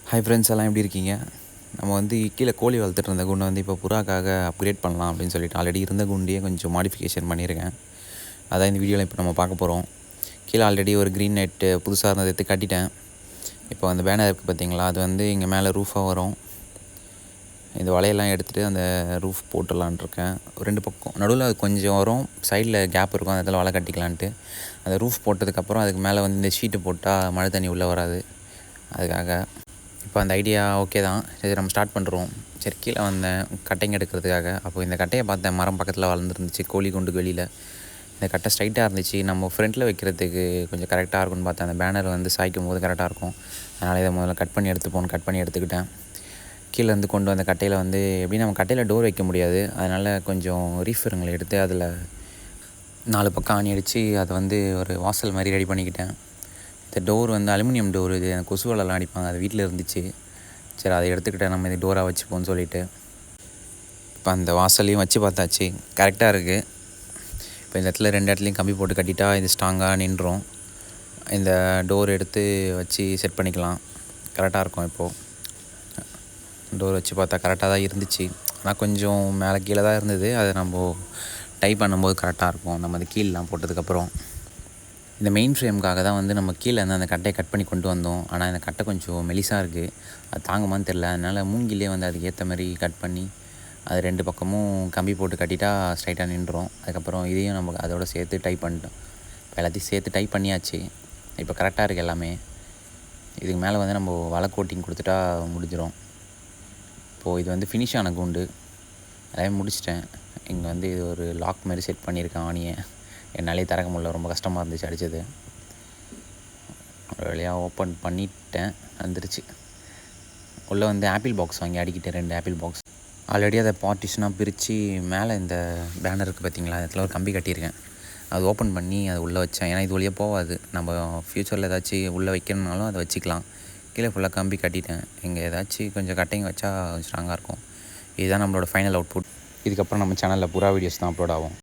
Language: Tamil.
ஹாய் ஃப்ரெண்ட்ஸ், எல்லாம் எப்படி இருக்கீங்க? நம்ம வந்து கீழே கோழி வளர்த்துட்டு இருந்த குண்டை வந்து இப்போ புறாக்காக அப்கிரேட் பண்ணலாம் அப்படின்னு சொல்லிட்டு ஆல்ரெடி இருந்த குண்டியே கொஞ்சம் மாடிஃபிகேஷன் பண்ணியிருக்கேன். அதான் இந்த வீடியோவில் இப்போ நம்ம பார்க்க போகிறோம். கீழே ஆல்ரெடி ஒரு க்ரீன் நெட்டு புதுசாக இருந்ததை எடுத்து கட்டிட்டேன். இப்போ அந்த பேனர் இருக்குது பார்த்தீங்களா, அது வந்து இங்கே மேலே ரூஃபாக வரும். இந்த வலையெல்லாம் எடுத்துகிட்டு அந்த ரூஃப் போட்டுடலான் இருக்கேன். 2 பக்கம் நடுவில் அது கொஞ்சம் வரும், சைடில் கேப் இருக்கும், அந்த இடத்துல வலை கட்டிக்கலான்ட்டு. அந்த ரூஃப் போட்டதுக்கப்புறம் அதுக்கு மேலே வந்து இந்த ஷீட்டு போட்டால் மழை தண்ணி உள்ளே வராது. அதுக்காக இப்போ அந்த ஐடியா ஓகே தான். சரி, நம்ம ஸ்டார்ட் பண்ணுறோம். சரி, கீழே வந்தேன் கட்டைங்க எடுக்கிறதுக்காக. அப்போ இந்த கட்டையை பார்த்தேன், மரம் பக்கத்தில் வளர்ந்துருந்துச்சு கோழி குண்டுக்கு வெளியில். இந்த கட்டை ஸ்ட்ரைட்டாக இருந்துச்சு, நம்ம ஃப்ரண்ட்டில் வைக்கிறதுக்கு கொஞ்சம் கரெக்டாக இருக்கும்னு பார்த்தேன். அந்த பேனர் வந்து சாய்க்கும் போது கரெக்டாக இருக்கும். அதனால் இதை முதல்ல கட் பண்ணி எடுத்துக்கிட்டேன். கீழே இருந்து கொண்டு வந்த கட்டையில் வந்து எப்படி நம்ம கட்டையில் டோர் வைக்க முடியாது, அதனால் கொஞ்சம் ரீஃபருங்களை எடுத்து அதில் 4 பக்கம் ஆணி அடித்து அதை வந்து ஒரு வாசல் மாதிரி ரெடி பண்ணிக்கிட்டேன். இந்த டோர் வந்து அலுமினியம் டோர், இது கொசு வலைலாம் அடிப்பாங்க, அது வீட்டில் இருந்துச்சு. சரி, அதை எடுத்துக்கிட்டேன், நம்ம இது டோராக வச்சுப்போம்னு சொல்லிவிட்டு. இப்போ அந்த வாசல்லையும் வச்சு பார்த்தாச்சு, கரெக்டாக இருக்குது. இப்போ இந்த இடத்துல 2 இடத்துலையும் கம்பி போட்டு கட்டிட்டா இது ஸ்ட்ராங்காக நின்றோம். இந்த டோர் எடுத்து வச்சு செட் பண்ணிக்கலாம், கரெக்டாக இருக்கும். இப்போது டோர் வச்சு பார்த்தா கரெக்டாக தான் இருந்துச்சு. ஆனால் கொஞ்சம் மேலே கீழே தான் இருந்தது. அதை நம்ம டைப் பண்ணும்போது கரெக்டாக இருக்கும், நம்ம அது கீழெலாம் போட்டதுக்கப்புறம். இந்த மெயின் ஃப்ரேமுக்காக தான் வந்து நம்ம கீழே இருந்து அந்த கட்டையை கட் பண்ணி கொண்டு வந்தோம். ஆனால் இந்த கட்டை கொஞ்சம் மெலிசாக இருக்குது, அது தாங்குமான்னு தெரில. அதனால் மூங்கிலே வந்து அதுக்கு ஏற்ற மாதிரி கட் பண்ணி அது 2 பக்கமும் கம்பி போட்டு கட்டிட்டா ஸ்ட்ரைட்டாக நின்றோம். அதுக்கப்புறம் இதையும் நம்ம அதோடு சேர்த்து டைப் பண்ணிட்டோம். இப்போ எல்லாத்தையும் சேர்த்து டைப் பண்ணியாச்சு. இப்போ கரெக்டாக இருக்குது எல்லாமே. இதுக்கு மேலே வந்து நம்ம வலை கோட்டிங் கொடுத்துட்டா முடிஞ்சிடும். இப்போது இது வந்து ஃபினிஷ் ஆன கூண்டு எல்லாமே முடிச்சிட்டேன். இங்கே வந்து இது ஒரு லாக் மாதிரி செட் பண்ணியிருக்கேன் ஆணியை. என்னாலே திறக்க முடியல, ரொம்ப கஷ்டமாக இருந்துச்சு அடித்தது. ஒரு வழியாக ஓப்பன் பண்ணிட்டேன், வந்துருச்சு. உள்ளே வந்து ஆப்பிள் பாக்ஸ் வாங்கி அடிக்கிட்டேன், 2 ஆப்பிள் பாக்ஸ். ஆல்ரெடி அதை பார்ட்டிஷனாக பிரித்து மேலே இந்த பேனருக்கு பார்த்திங்களா, அதில் ஒரு கம்பி கட்டியிருக்கேன். அது ஓப்பன் பண்ணி அதை உள்ளே வச்சேன். ஏன்னா இது வழியாக போகாது, நம்ம ஃப்யூச்சரில் ஏதாச்சும் உள்ளே வைக்கணுன்னாலும் அதை வச்சுக்கலாம். கீழே ஃபுல்லாக கம்பி கட்டிட்டேன். இங்கே ஏதாச்சும் கொஞ்சம் கட்டைங்க வச்சா ஸ்ட்ராங்காக இருக்கும். இதுதான் நம்மளோட ஃபைனல் அவுட்புட். இதுக்கப்புறம் நம்ம சேனலில் புறா வீடியோஸ் தான் அப்லோட் ஆகும்.